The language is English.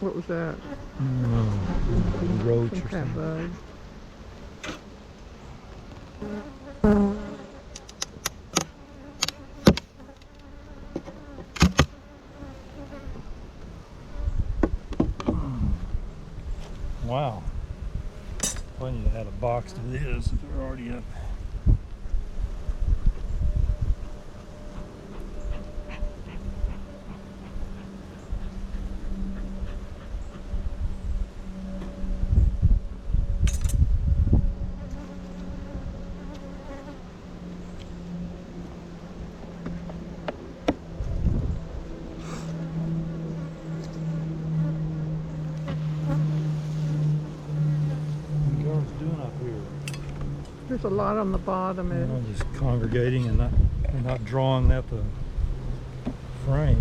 What was that? Roach Some or cat something. bug. Wow. I need to add a box to this if they're already up. What are you doing up here? There's a lot on the bottom. Just congregating and not drawing at the frame.